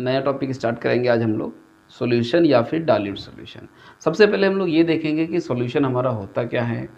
नया topic start करेंगे आज हम लोग, सॉल्यूशन या फिर डाइल्यूट सॉल्यूशन। सबसे पहले हम लोग ये देखेंगे कि सॉल्यूशन हमारा होता क्या है।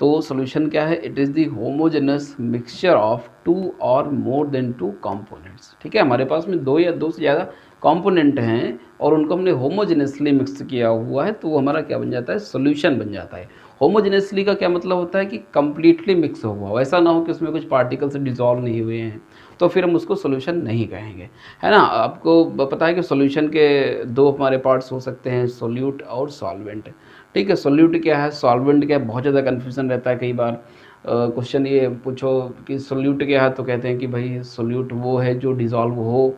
तो सॉल्यूशन क्या है? It is the homogeneous mixture of two or more then two components. ठीक है, हमारे पास में दो या दो से ज़्यादा कंपोनेंट हैं और उनको हमने होमोजेनसली मिक्स किया हुआ है, तो वो हमारा क्या बन जाता है? सॉल्यूशन बन जाता है। होमोजेनसली का क्या मतलब होता है कि कंप्लीटली मिक्स हुआ हो, ऐसा ना हो कि उसमें कुछ पार्टिकल्स डिजॉल्व नहीं हुए हैं, तो फिर हम उसको सॉल्यूशन नहीं कहेंगे, है ना। आपको पता है कि सॉल्यूशन के दो हमारे पार्ट्स हो सकते हैं, सोल्यूट और सॉल्वेंट। ठीक है, सोल्यूट क्या है, सॉल्वेंट क्या है, बहुत ज़्यादा कन्फ्यूजन रहता है। कई बार क्वेश्चन ये पूछो कि सोल्यूट क्या है, तो कहते हैं कि भाई सोल्यूट वो है जो डिज़ोल्व हो,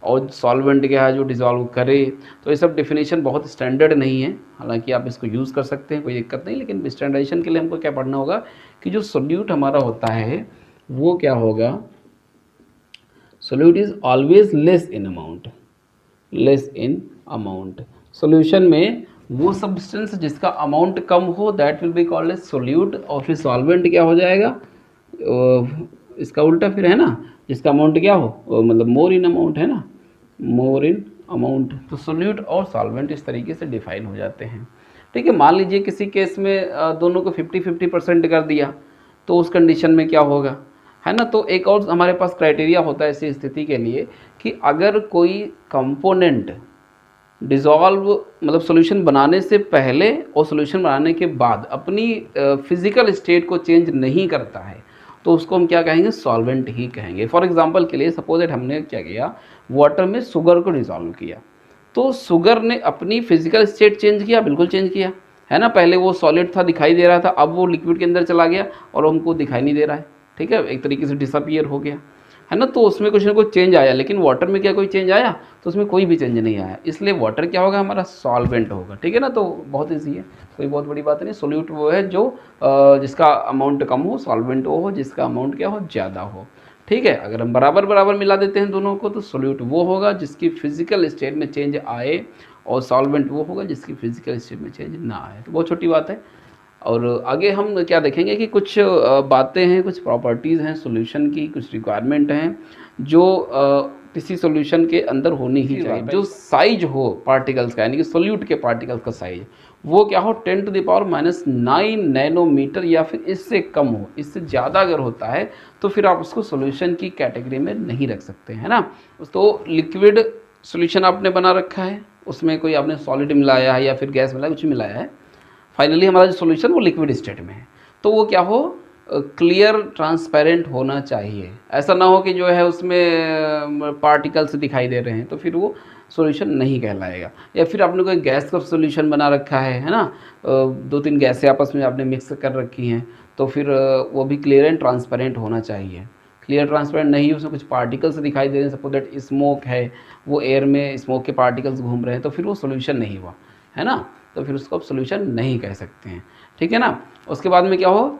और सॉल्वेंट क्या है जो डिज़ोल्व करे। तो ये सब डेफिनेशन बहुत स्टैंडर्ड नहीं है, हालांकि आप इसको यूज़ कर सकते हैं, कोई दिक्कत नहीं, लेकिन स्टैंडर्डाइजेशन के लिए हमको क्या पढ़ना होगा कि जो सोल्यूट हमारा होता है वो क्या होगा। Solute is always less in amount, less in amount. Solution में वो सब्सटेंस जिसका अमाउंट कम हो that will be called as solute, और फिर सॉल्वेंट क्या हो जाएगा, इसका उल्टा फिर, है ना, जिसका अमाउंट क्या हो, मतलब मोर इन अमाउंट, है ना, मोर इन अमाउंट। तो सोल्यूट और सॉल्वेंट इस तरीके से डिफाइन हो जाते हैं। ठीक है, मान लीजिए किसी केस में दोनों को 50-50% कर दिया, तो उस कंडीशन में क्या होगा, है ना। तो एक और हमारे पास क्राइटेरिया होता है ऐसी स्थिति के लिए कि अगर कोई कंपोनेंट डिज़ोल्व, मतलब सॉल्यूशन बनाने से पहले और सॉल्यूशन बनाने के बाद अपनी फिजिकल स्टेट को चेंज नहीं करता है, तो उसको हम क्या कहेंगे, सॉल्वेंट ही कहेंगे। फॉर एग्जांपल के लिए सपोज दैट हमने क्या किया, वाटर में शुगर को डिज़ोल्व किया, तो शुगर ने अपनी फिजिकल स्टेट चेंज किया, बिल्कुल चेंज किया, है ना। पहले वो सॉलिड था, दिखाई दे रहा था, अब वो लिक्विड के अंदर चला गया और हमको दिखाई नहीं दे रहा है। ठीक है, एक तरीके से डिसअपियर हो गया, है ना। तो उसमें कुछ ना कुछ चेंज आया, लेकिन वाटर में क्या कोई चेंज आया? तो उसमें कोई भी चेंज नहीं आया, इसलिए वाटर क्या होगा, हमारा सॉल्वेंट होगा। ठीक है ना, तो बहुत ईजी है, कोई बहुत बड़ी बात नहीं। सोल्यूट वो है जो जिसका अमाउंट कम हो, सॉल्वेंट वो हो जिसका अमाउंट क्या हो, ज़्यादा हो। ठीक है, अगर हम बराबर बराबर मिला देते हैं दोनों को, तो सोल्यूट वो होगा जिसकी फिजिकल स्टेट में चेंज आए, और सॉल्वेंट वो होगा जिसकी फिजिकल स्टेट में चेंज ना आए। तो बहुत छोटी बात है। और आगे हम क्या देखेंगे कि कुछ बातें हैं, कुछ प्रॉपर्टीज़ हैं सॉल्यूशन की, कुछ रिक्वायरमेंट हैं जो किसी सॉल्यूशन के अंदर होनी ही चाहिए। जो साइज हो पार्टिकल्स का, यानी कि सॉल्यूट के पार्टिकल्स का साइज, वो क्या हो, 10⁻⁹ नैनोमीटर या फिर इससे कम हो। इससे ज़्यादा अगर होता है तो फिर आप उसको सॉल्यूशन की कैटेगरी में नहीं रख सकते, है ना। तो लिक्विड सॉल्यूशन आपने बना रखा है, उसमें कोई आपने सॉलिड मिलाया है या फिर गैस मिलाया, कुछ मिलाया है, फाइनली हमारा जो सॉल्यूशन वो लिक्विड स्टेट में है, तो वो क्या हो, क्लियर ट्रांसपेरेंट होना चाहिए। ऐसा ना हो कि जो है उसमें पार्टिकल्स दिखाई दे रहे हैं, तो फिर वो सॉल्यूशन नहीं कहलाएगा। या फिर आपने कोई गैस का सॉल्यूशन बना रखा है ना, दो तीन गैसें आपस में आपने मिक्स कर रखी हैं, तो फिर वो भी क्लियर एंड ट्रांसपेरेंट होना चाहिए। क्लियर ट्रांसपेरेंट नहीं, उसमें कुछ पार्टिकल्स दिखाई दे रहे हैं, सपोज दैट स्मोक है, वो एयर में स्मोक के पार्टिकल्स घूम रहे हैं, तो फिर वो सॉल्यूशन नहीं हुआ, है ना। तो फिर उसको आप सॉल्यूशन नहीं कह सकते हैं। ठीक है ना। उसके बाद में क्या हो,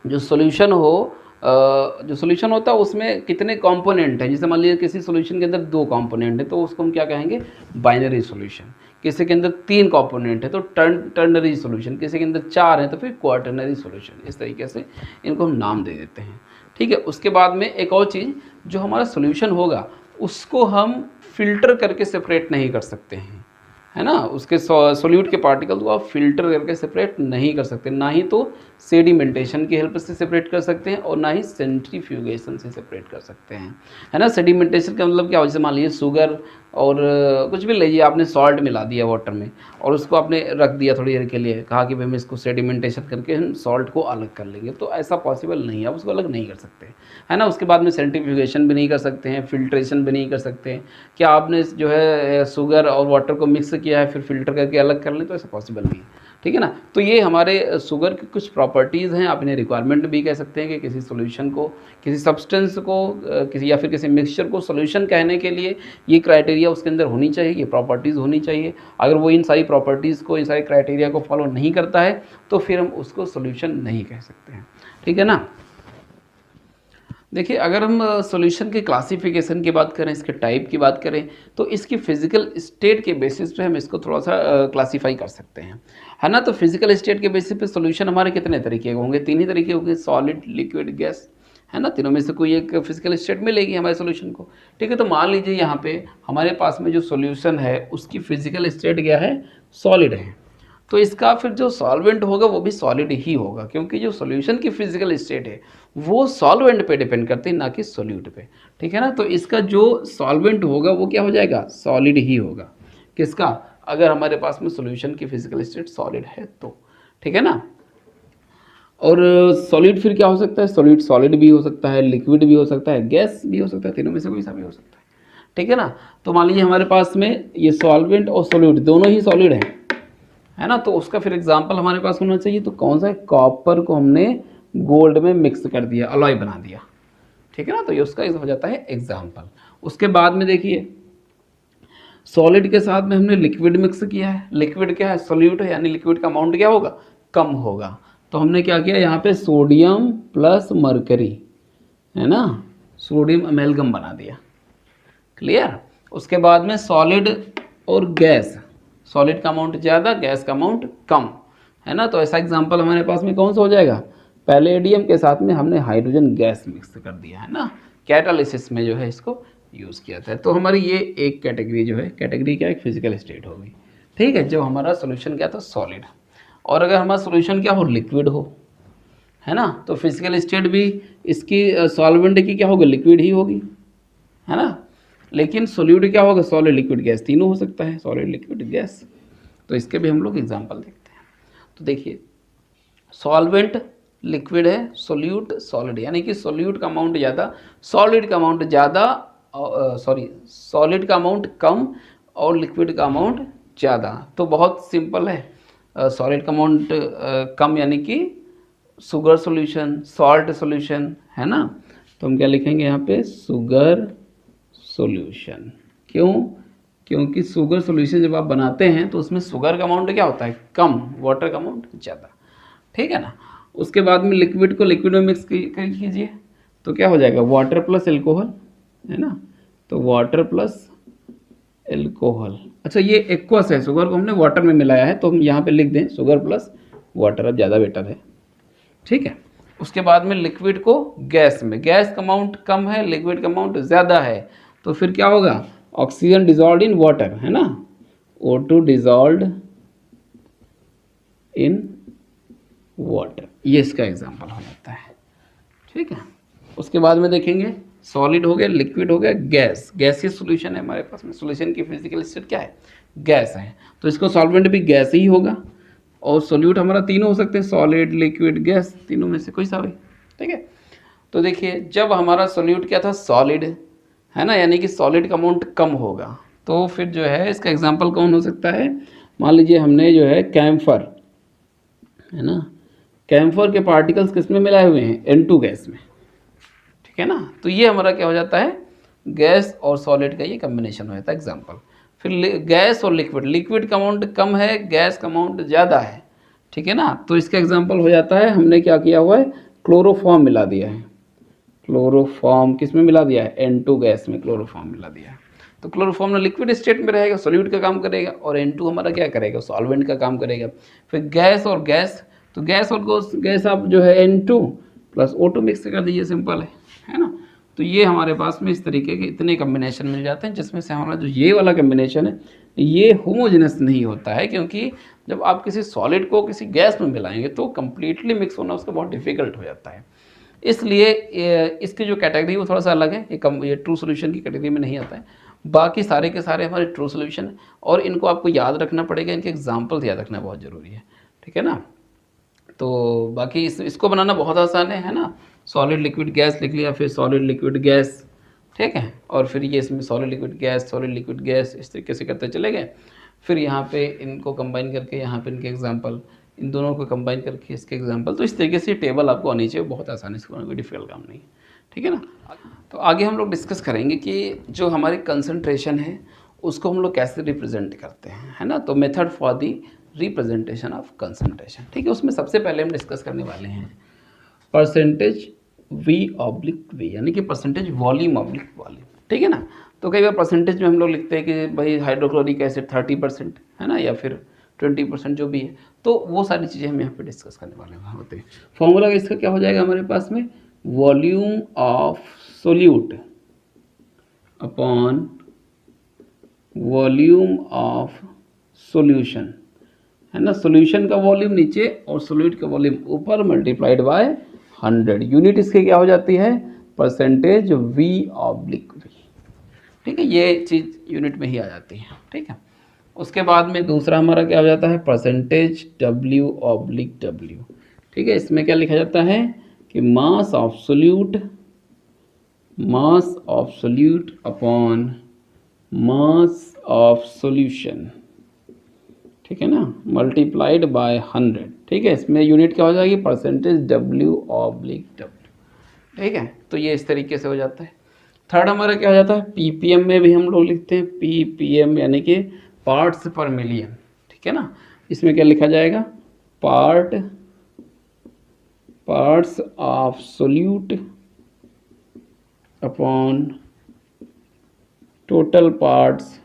जो सॉल्यूशन हो, जो सॉल्यूशन होता है उसमें कितने कंपोनेंट हैं। जैसे मान लीजिए किसी सॉल्यूशन के अंदर दो कंपोनेंट है, तो उसको हम क्या कहेंगे, बाइनरी सॉल्यूशन। किसी के अंदर तीन कंपोनेंट है तो टर्नरी सॉल्यूशन। किसी के अंदर चार है तो फिर क्वाटरनरी सॉल्यूशन। इस तरीके से इनको हम नाम दे देते हैं। ठीक है, उसके बाद में एक और चीज़, जो हमारा सॉल्यूशन होगा उसको हम फिल्टर करके सेपरेट नहीं कर सकते हैं, है ना। उसके सोल्यूट के पार्टिकल को आप फिल्टर करके सेपरेट नहीं कर सकते, ना ही तो सेडिमेंटेशन की हेल्प से सेपरेट कर सकते हैं और ना ही सेंट्रीफ्यूगेशन से सेपरेट कर सकते हैं, है ना। सेडिमेंटेशन का मतलब क्या हो, जैसे मान लीजिए शुगर और कुछ भी लीजिए, आपने सॉल्ट मिला दिया वाटर में और उसको आपने रख दिया थोड़ी देर के लिए, कहा कि भाई हम इसको सेडिमेंटेशन करके हम सॉल्ट को अलग कर लेंगे, तो ऐसा पॉसिबल नहीं है, आप उसको अलग नहीं कर सकते, है ना। उसके बाद में सेंट्रीफ्यूगेशन भी नहीं कर सकते हैं, फिल्ट्रेशन भी नहीं कर सकते हैं। क्या आपने जो है शुगर और वाटर को मिक्स किया है फिर फिल्टर करके अलग कर लें, तो ऐसा पॉसिबल नहीं है। ठीक है ना। तो ये हमारे शुगर की कुछ प्रॉपर्टीज़ हैं, आप इन्हें रिक्वायरमेंट भी कह सकते हैं कि किसी सॉल्यूशन को, किसी सब्सटेंस को, किसी या फिर किसी मिक्सचर को सॉल्यूशन कहने के लिए ये क्राइटेरिया उसके अंदर होनी चाहिए, ये प्रॉपर्टीज़ होनी चाहिए। अगर वो इन सारी प्रॉपर्टीज़ को, इन सारे क्राइटेरिया को फॉलो नहीं करता है तो फिर हम उसको सॉल्यूशन नहीं कह सकते हैं। ठीक है ना। देखिए, अगर हम सॉल्यूशन के क्लासिफिकेशन की बात करें, इसके टाइप की बात करें, तो इसकी फिजिकल स्टेट के बेसिस पे हम इसको थोड़ा सा क्लासीफाई कर सकते हैं, है ना। तो फिजिकल स्टेट के बेसिस पे सॉल्यूशन हमारे कितने तरीके के होंगे, तीन ही तरीके होंगे, सॉलिड, लिक्विड, गैस, है ना, तीनों में से कोई एक फिजिकल स्टेट मिलेगी हमारे सॉल्यूशन को। ठीक है, तो मान लीजिए यहाँ पे हमारे पास में जो सॉल्यूशन है उसकी फिजिकल स्टेट क्या है, सॉलिड है, तो इसका फिर जो सॉल्वेंट होगा वो भी सॉलिड ही होगा, क्योंकि जो सॉल्यूशन की फिजिकल स्टेट है वो सॉल्वेंट पे डिपेंड करती है, ना कि सॉल्यूट पे। ठीक है ना, तो इसका जो सॉल्वेंट होगा वो क्या हो जाएगा, सॉलिड ही होगा। किसका, अगर हमारे पास में सॉल्यूशन की फिजिकल स्टेट सॉलिड है तो। ठीक है ना, और सॉलिड फिर क्या हो सकता है, सॉलिड सॉलिड भी हो सकता है, लिक्विड भी हो सकता है, गैस भी हो सकता है, तीनों में से कोई सा भी हो सकता है। ठीक है ना, तो मान लीजिए हमारे पास में ये सॉल्वेंट और सॉल्यूट दोनों ही सॉलिड है ना, तो उसका फिर एग्जांपल हमारे पास होना चाहिए, तो कौन सा है, कॉपर को हमने गोल्ड में मिक्स कर दिया, अलॉय बना दिया। ठीक है ना, तो ये उसका हो जाता है एग्जाम्पल। उसके बाद में देखिए सॉलिड के साथ में हमने लिक्विड मिक्स किया है, लिक्विड क्या है, सॉल्यूट है, यानी लिक्विड का अमाउंट क्या होगा, कम होगा। तो हमने क्या किया यहाँ पे सोडियम प्लस मरकरी, है ना, सोडियम अमेलगम बना दिया। क्लियर। उसके बाद में सॉलिड और गैस, सॉलिड का अमाउंट ज़्यादा, गैस का अमाउंट कम, है ना, तो ऐसा एग्जांपल हमारे पास में कौन सा हो जाएगा, पैलेडियम के साथ में हमने हाइड्रोजन गैस मिक्स कर दिया, है ना, कैटालिसिस में जो है इसको यूज़ किया था। तो हमारी ये एक कैटेगरी जो है, कैटेगरी क्या है, फिजिकल स्टेट हो गई। ठीक है, जब हमारा सोल्यूशन क्या था, सॉलिड। और अगर हमारा सोल्यूशन क्या हो, लिक्विड हो, है ना, तो फिजिकल स्टेट भी इसकी सॉल्वेंट की क्या होगी, लिक्विड ही होगी, है ना। लेकिन सॉल्यूट क्या होगा, सॉलिड लिक्विड गैस, तीनों हो सकता है, सॉलिड लिक्विड गैस। तो इसके भी हम लोग एग्जांपल देखते हैं। तो देखिए सॉल्वेंट लिक्विड है, सोल्यूट सॉलिड, यानी कि सोल्यूट का अमाउंट ज़्यादा, सॉलिड का अमाउंट ज़्यादा, सॉलिड का अमाउंट कम और लिक्विड का अमाउंट ज़्यादा। तो बहुत सिंपल है, सॉलिड का अमाउंट कम यानी कि शुगर सॉल्यूशन, सॉल्ट सॉल्यूशन, है ना, तो हम क्या लिखेंगे यहाँ पे, शुगर सॉल्यूशन। क्यों, क्योंकि शुगर सॉल्यूशन जब आप बनाते हैं तो उसमें शुगर का अमाउंट क्या होता है, कम, वाटर का अमाउंट ज़्यादा। ठीक है ना, उसके बाद में लिक्विड को लिक्विड में मिक्स कीजिए, तो क्या हो जाएगा, वाटर प्लस एल्कोहल, है ना, तो वाटर प्लस एल्कोहल। अच्छा ये एक्वस है, शुगर को हमने वाटर में मिलाया है, तो हम यहाँ पे लिख दें शुगर प्लस वाटर, अब ज़्यादा बेटर है। ठीक है, उसके बाद में लिक्विड को गैस में, गैस का अमाउंट कम है, लिक्विड का अमाउंट ज़्यादा है, तो फिर क्या होगा, ऑक्सीजन डिजॉल्व इन वाटर, है ना, O2 डिजॉल्व इन वाटर, ये इसका एग्जांपल हो जाता है। ठीक है, उसके बाद में देखेंगे सॉलिड हो गया, लिक्विड हो गया, गैस, गैसियस सॉल्यूशन है हमारे पास में, सॉल्यूशन की फिजिकल स्टेट क्या है, गैस है, तो इसको सॉल्वेंट भी गैस ही होगा। और सोल्यूट हमारा तीनों हो सकते हैं, सॉलिड लिक्विड गैस, तीनों में से कोई सा भी। ठीक है, तो देखिए जब हमारा सोल्यूट क्या था, सॉलिड, है ना, यानी कि सॉलिड का अमाउंट कम होगा, तो फिर जो है इसका एग्जांपल कौन हो सकता है, मान लीजिए हमने जो है कैम्फर, है ना, कैम्फर के पार्टिकल्स किस में मिलाए हुए हैं, N2 गैस में। ठीक है ना, तो ये हमारा क्या हो जाता है, गैस और सॉलिड का ये कम्बिनेशन हो जाता है एग्जांपल। फिर गैस और लिक्विड, लिक्विड का अमाउंट कम है, गैस का अमाउंट ज़्यादा है। ठीक है ना, तो इसका एग्जांपल हो जाता है, हमने क्या किया हुआ है, क्लोरोफॉर्म मिला दिया है, क्लोरोफॉर्म किस में मिला दिया है, N2 गैस में क्लोरोफॉर्म मिला दिया है। तो क्लोरोफॉर्म में लिक्विड स्टेट में रहेगा, सॉल्यूट का काम करेगा, और N2 हमारा क्या करेगा, सॉल्वेंट का काम करेगा। फिर गैस और गैस, तो गैस और गैस आप जो है N2 प्लस O2 मिक्स कर दीजिए, सिंपल है ना। तो ये हमारे पास में इस तरीके के इतने कम्बिनेशन मिल जाते हैं, जिसमें से हमारा जो ये वाला कम्बिनेशन है ये होमोजेनस नहीं होता है, क्योंकि जब आप किसी सॉलिड को किसी गैस में मिलाएंगे तो कम्प्लीटली मिक्स होना उसका बहुत डिफिकल्ट हो जाता है। इसलिए इसकी जो कैटेगरी वो थोड़ा सा अलग है, ये ट्रू सोल्यूशन की कैटेगरी में नहीं आता है। बाकी सारे के सारे हमारे ट्रू सोल्यूशन है, और इनको आपको याद रखना पड़ेगा, इनके एग्जाम्पल्स याद रखना बहुत ज़रूरी है। ठीक है ना, तो बाकी इसको बनाना बहुत आसान है ना, सॉलिड लिक्विड गैस लिख लिया, फिर सॉलिड लिक्विड गैस, ठीक है, और फिर ये इसमें solid liquid gas, solid liquid gas, इस तरीके से करते चले गए। फिर यहाँ पे इनको कंबाइन करके यहाँ पे इनके एग्जांपल, इन दोनों को कंबाइन करके इसके एग्जांपल, तो इस तरीके से टेबल आपको आनी चाहिए, बहुत आसानी से, कोई डिफिकल्ट काम नहीं है। ठीक है ना, तो आगे हम लोग डिस्कस करेंगे कि जो हमारी कंसंट्रेशन है उसको हम लोग कैसे रिप्रेजेंट करते हैं, है ना, तो method for the representation of concentration. ठीक है, उसमें सबसे पहले हम डिस्कस करने वाले हैं परसेंटेज V/V, यानी कि परसेंटेज वॉल्यूम ऑब्लिक वॉल्यूम। ठीक है ना, तो कई बार परसेंटेज में हम लोग लिखते हैं कि भाई हाइड्रोक्लोरिक एसिड 30%, है ना, या फिर 20% जो भी है, तो वो सारी चीज़ें हम यहाँ पे डिस्कस करने वाले होते हैं। फॉर्मूला इसका क्या हो जाएगा हमारे पास में, volume of solute upon volume of solution, है ना। सॉल्यूशन का वॉल्यूम नीचे और सोल्यूट का वॉल्यूम ऊपर मल्टीप्लाइड बाय 100। यूनिट इसके क्या हो जाती है, परसेंटेज V ऑब्लिक V। ठीक है, ये चीज़ यूनिट में ही आ जाती है। ठीक है, उसके बाद में दूसरा हमारा क्या हो जाता है, परसेंटेज W ऑब्लिक W। ठीक है, इसमें क्या लिखा जाता है कि mass of solute upon mass of solution, ठीक है ना, मल्टीप्लाइड बाय 100। ठीक है, इसमें यूनिट क्या हो जाएगी, परसेंटेज W ऑब्लिक W। ठीक है, तो ये इस तरीके से हो जाता है। थर्ड हमारा क्या हो जाता है, ppm में भी हम लोग लिखते हैं ppm, यानी कि पार्ट्स पर मिलियन। ठीक है ना, इसमें क्या लिखा जाएगा, parts of solute upon total parts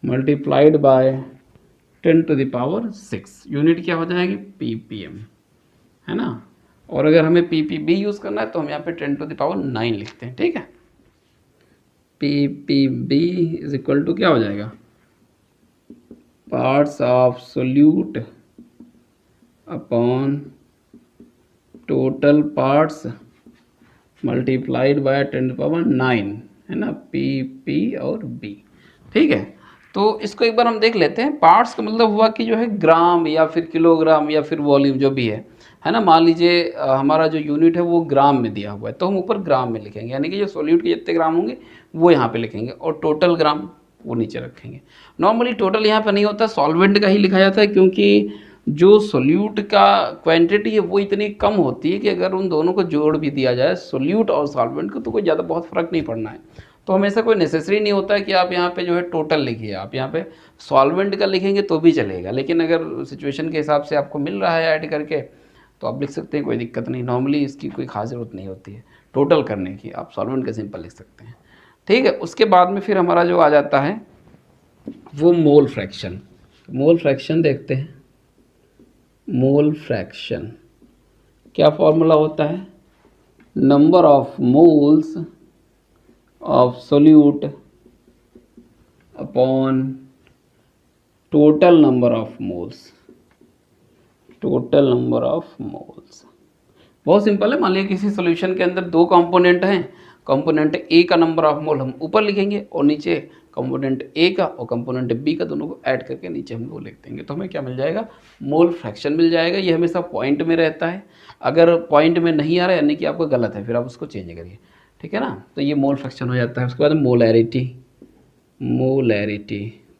multiplied by 10⁻⁶। Unit क्या हो जाएगी, ppm, है ना। और अगर हमें ppb यूज़ करना है तो हम यहाँ पे 10⁹ लिखते हैं। ठीक है, ppb इज इक्वल टू क्या हो जाएगा, parts of solute upon total parts multiplied by 10⁹, है ना, pp और b। ठीक है, तो इसको एक बार हम देख लेते हैं। पार्ट्स का मतलब हुआ कि जो है ग्राम या फिर किलोग्राम या फिर वॉल्यूम जो भी है ना। मान लीजिए हमारा जो यूनिट है वो ग्राम में दिया हुआ है, तो हम ऊपर ग्राम में लिखेंगे, यानी कि जो सोल्यूट के जितने ग्राम होंगे वो यहाँ पे लिखेंगे और टोटल ग्राम वो नीचे रखेंगे। नॉर्मली टोटल यहाँ पे नहीं होता, सॉल्वेंट का ही लिखा जाता है, क्योंकि जो सोल्यूट का क्वांटिटी है वो इतनी कम होती है कि अगर उन दोनों को जोड़ भी दिया जाए, सोल्यूट और सॉल्वेंट को, तो कोई ज़्यादा बहुत फ़र्क नहीं पड़ना है। तो हमेशा कोई नेसेसरी नहीं होता है कि आप यहाँ पे जो है टोटल लिखिए, आप यहाँ पे सॉल्वेंट का लिखेंगे तो भी चलेगा। लेकिन अगर सिचुएशन के हिसाब से आपको मिल रहा है ऐड करके तो आप लिख सकते हैं, कोई दिक्कत नहीं। नॉर्मली इसकी कोई खास ज़रूरत नहीं होती है टोटल करने की, आप सॉल्वेंट का सिंपल लिख सकते हैं। ठीक है, उसके बाद में फिर हमारा जो आ जाता है वो मोल फ्रैक्शन। मोल फ्रैक्शन देखते हैं। मोल फ्रैक्शन क्या फॉर्मूला होता है, number of moles of solute upon total number of moles. Total number of moles बहुत सिंपल है। मान लिया किसी सॉल्यूशन के अंदर दो कंपोनेंट हैं, कंपोनेंट ए का नंबर ऑफ मोल हम ऊपर लिखेंगे और नीचे कंपोनेंट ए का और कंपोनेंट बी का, दोनों को ऐड करके नीचे हम वो लिख देंगे, तो हमें क्या मिल जाएगा, मोल फ्रैक्शन मिल जाएगा। ये हमेशा पॉइंट में रहता है, अगर पॉइंट में नहीं आ रहा है यानी कि आपका गलत है, फिर आप उसको चेंज करिए। ठीक है ना, तो ये मोल फ्रैक्शन हो जाता है। उसके बाद मोलैरिटी।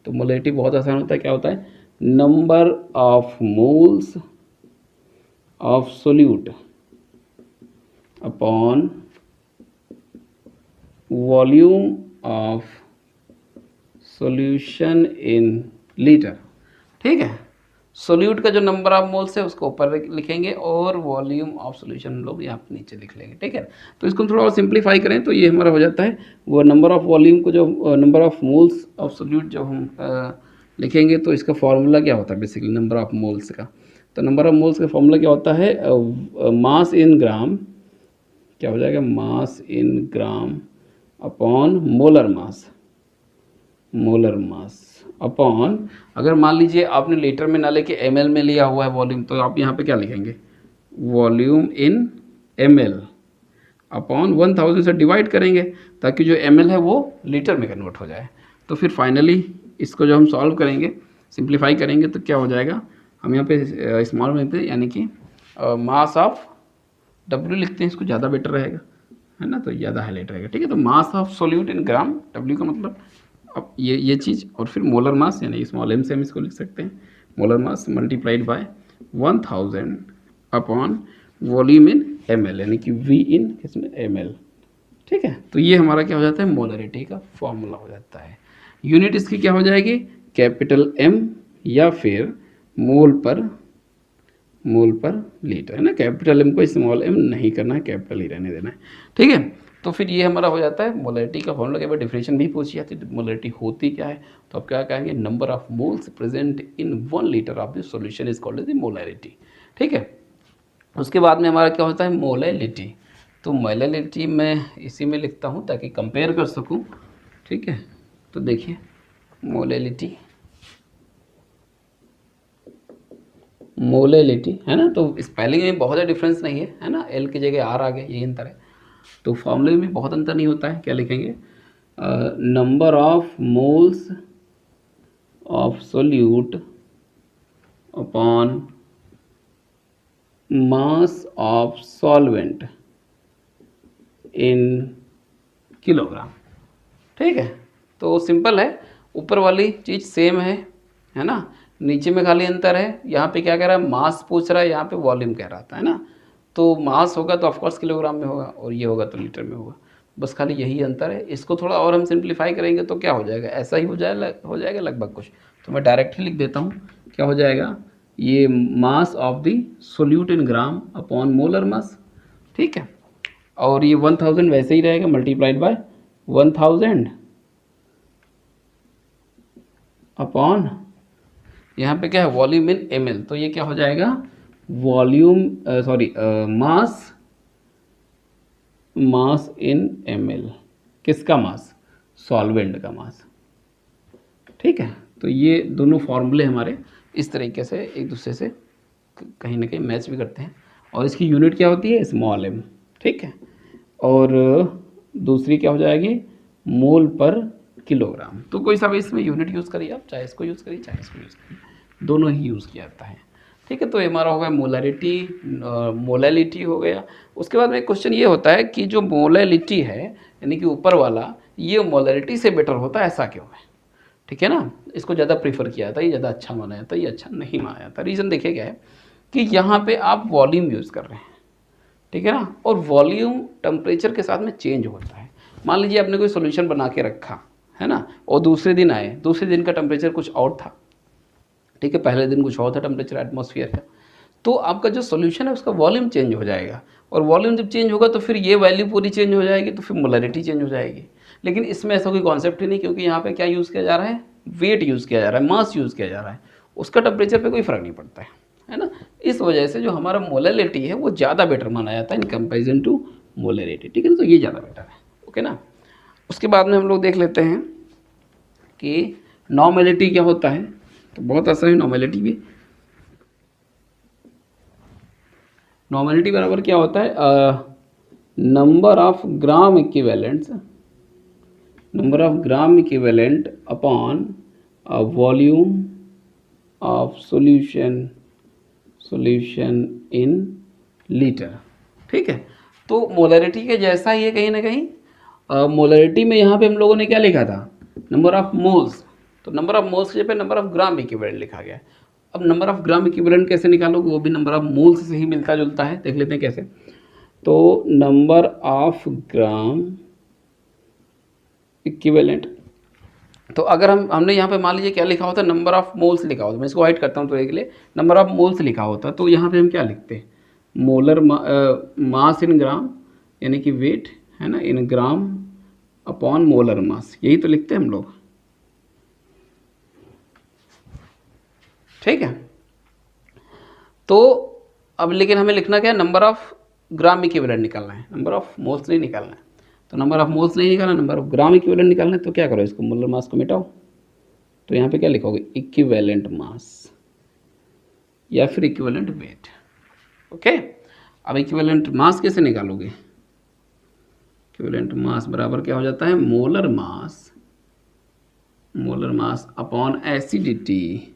तो मोलैरिटी बहुत आसान होता है, क्या होता है, number of moles of solute upon volume of solution in litre. ठीक है, सोल्यूट का जो नंबर ऑफ मोल्स है उसको ऊपर लिखेंगे और वॉल्यूम ऑफ सॉल्यूशन हम लोग यहाँ पे नीचे लिख लेंगे। ठीक है, तो इसको थोड़ा और सिंप्लीफाई करें तो ये हमारा हो जाता है, वो नंबर ऑफ वॉल्यूम को जो number of moles of solute जब हम लिखेंगे तो इसका फॉर्मूला क्या होता है, बेसिकली नंबर ऑफ मोल्स का। तो नंबर ऑफ मोल्स का फॉर्मूला क्या होता है, मास इन ग्राम, क्या हो जाएगा, mass in gram upon molar mass upon, अगर मान लीजिए आपने लीटर में ना लेके ml में लिया हुआ है वॉल्यूम, तो आप यहाँ पे क्या लिखेंगे, वॉल्यूम इन ml अपॉन 1000 से डिवाइड करेंगे ताकि जो ml है वो लीटर में कन्वर्ट हो जाए। तो फिर फाइनली इसको जो हम सॉल्व करेंगे, सिंप्लीफाई करेंगे, तो क्या हो जाएगा, हम यहाँ पे स्मॉल में पे यानी कि मास ऑफ W लिखते हैं, इसको ज़्यादा बेटर रहेगा, है ना, तो ज़्यादा हाईलाइट रहेगा। ठीक है, तो mass of solute in gram, W का मतलब अब ये चीज़, और फिर मोलर मास यानी स्मॉल m से हम इसको लिख सकते हैं, molar mass multiplied by 1000 upon volume in ml, यानी कि V इन इसमें ml। ठीक है, तो ये हमारा क्या हो जाता है, मोलरिटी का फॉर्मूला हो जाता है। यूनिट इसकी क्या हो जाएगी, कैपिटल M या फिर मोल पर लीटर, है ना। कैपिटल M को स्मॉल m नहीं करना है, कैपिटल ही रहने देना है। ठीक है, तो फिर ये हमारा हो जाता है मोलरिटी का फॉर्मूला। के बाद डिफिनेशन भी पूछी जाती है, मोलरिटी होती क्या है, तो आप क्या कहेंगे, number of moles present in 1 litre of the solution is called as the molarity. ठीक है, उसके बाद में हमारा क्या होता है मोलैलिटी। तो मोलैलिटी मैं इसी में लिखता हूँ ताकि कंपेयर कर सकूँ, ठीक है। तो देखिए मोलैलिटी, मोलैलिटी है ना, तो स्पेलिंग में बहुत ज़्यादा डिफरेंस नहीं है ना, एल की जगह आर आ गया, यही अंतर है। तो फॉर्मूले में बहुत अंतर नहीं होता है। क्या लिखेंगे, number of moles of solute upon mass of solvent in kilogram, ठीक है। तो सिंपल है, ऊपर वाली चीज़ सेम है ना, नीचे में खाली अंतर है। यहाँ पे क्या कह रहा है, मास पूछ रहा है, यहाँ पे वॉल्यूम कह रहा था, है ना। तो मास होगा तो ऑफकोर्स किलोग्राम में होगा, और ये होगा तो लीटर में होगा, बस खाली यही अंतर है। इसको थोड़ा और हम सिंप्लीफाई करेंगे तो क्या हो जाएगा, ऐसा ही हो जाएगा लगभग कुछ। तो मैं डायरेक्ट ही लिख देता हूँ, क्या हो जाएगा, ये mass of the solute in gram upon molar मास, ठीक है। और ये 1000 वैसे ही रहेगा मल्टीप्लाइड बाय 1000 अपॉन यहाँ पे क्या है वॉल्यूम इन ml, तो ये क्या हो जाएगा वॉल्यूम मास इन ml, किसका मास, सॉल्वेंट का मास, ठीक है। तो ये दोनों फॉर्मूले हमारे इस तरीके से एक दूसरे से कहीं ना कहीं मैच भी करते हैं। और इसकी यूनिट क्या होती है, स्मॉल m, ठीक है। और दूसरी क्या हो जाएगी, मोल पर किलोग्राम। तो कोई सा भी इसमें यूनिट यूज़ करिए आप, चाहे इसको यूज़ करिए चाहे इसको यूज़ करिए, दोनों ही यूज़ किया जाता है, ठीक है। तो ये हमारा हो गया मोलैरिटी, मोलैलिटी हो गया। उसके बाद में क्वेश्चन ये होता है कि जो मोलैलिटी है यानी कि ऊपर वाला, ये मोलैरिटी से बेटर होता है, ऐसा क्यों है, ठीक है ना। इसको ज़्यादा प्रीफर किया जाता है, ये ज़्यादा अच्छा माना जाता है, ये अच्छा नहीं माना जाता। रीज़न देखिए क्या है कि यहाँ पे आप वॉल्यूम यूज़ कर रहे हैं, ठीक है ना, और वॉल्यूम टेम्परेचर के साथ में चेंज होता है। मान लीजिए आपने कोई सोल्यूशन बना के रखा है ना, और दूसरे दिन आए, दूसरे दिन का टेम्परेचर कुछ और था, ठीक है, पहले दिन कुछ और था टेम्परेचर एटमॉस्फेयर का, तो आपका जो सोल्यूशन है उसका वॉल्यूम चेंज हो जाएगा, और वॉल्यूम जब चेंज होगा तो फिर ये वैल्यू पूरी चेंज हो जाएगी, तो फिर मोलैरिटी चेंज हो जाएगी। लेकिन इसमें ऐसा कोई कॉन्सेप्ट ही नहीं, क्योंकि यहाँ पे क्या यूज़ किया जा रहा है, वेट यूज़ किया जा रहा है, मास यूज़ किया जा रहा है, उसका टेम्परेचर पे कोई फ़र्क नहीं पड़ता है ना। इस वजह से जो हमारा मोलैलिटी है वो ज़्यादा बेटर माना जाता है इन कंपेरिजन टू मोलैरिटी, ठीक है ना, तो ये ज़्यादा बेटर है, ओके ना। उसके बाद में हम लोग देख लेते हैं कि नॉर्मेलिटी क्या होता है। तो बहुत आसान है नॉर्मेलिटी भी। नॉर्मेलिटी बराबर क्या होता है, number of gram equivalents, number of gram equivalent upon volume of solution in litre, ठीक है। तो मोलैरिटी के जैसा ही है कहीं ना कहीं। मोलैरिटी में यहाँ पे हम लोगों ने क्या लिखा था, नंबर ऑफ मोल्स, तो नंबर ऑफ मोल्स के जगह नंबर ऑफ ग्राम इक्विवेलेंट लिखा गया। अब नंबर ऑफ ग्राम इक्विवेलेंट कैसे निकालोगे, वो भी नंबर ऑफ मोल्स से ही मिलता जुलता है, देख लेते हैं कैसे। तो नंबर ऑफ ग्राम इक्विवेलेंट, तो अगर हमने यहाँ पे मान लीजिए क्या लिखा होता है, नंबर ऑफ मोल्स लिखा होता है, मैं इसको हाइड करता हूँ तो एक लिए नंबर ऑफ मोल्स लिखा होता है, तो यहाँ पे हम क्या लिखते हैं, मोलर मास इन ग्राम, यानी कि वेट है ना, इन ग्राम अपॉन मोलर मास, यही तो लिखते हैं हम लोग, ठीक है। तो अब लेकिन हमें लिखना क्या है, नंबर ऑफ ग्राम इक्विवेलेंट निकालना है, नंबर ऑफ मोल्स नहीं निकालना है। तो नंबर ऑफ मोल्स नहीं निकालना, नंबर ऑफ ग्राम इक्विवेलेंट निकालना है, तो क्या करो, इसको मोलर मास को मिटाओ, तो यहाँ पे क्या लिखोगे, इक्विवेलेंट मास या फिर इक्विवेलेंट वेट, ओके। अब इक्विवेलेंट मास कैसे निकालोगे, इक्विवेलेंट मास बराबर क्या हो जाता है, मोलर मास अपॉन एसिडिटी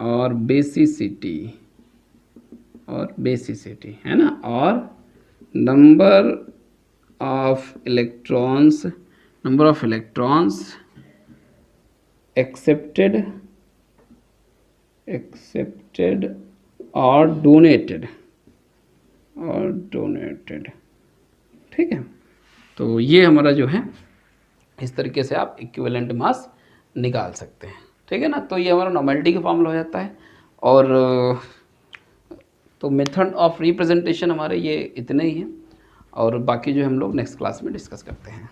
और बेसिसिटी है ना, और नंबर ऑफ इलेक्ट्रॉन्स एक्सेप्टेड और डोनेटेड, ठीक है। तो ये हमारा जो है इस तरीके से आप इक्विवेलेंट मास निकाल सकते हैं, ठीक है ना। तो ये हमारा नॉर्मेलिटी का फॉर्मूला हो जाता है। और तो मेथड ऑफ रिप्रेजेंटेशन हमारे ये इतने ही हैं, और बाकी जो हम लोग नेक्स्ट क्लास में डिस्कस करते हैं।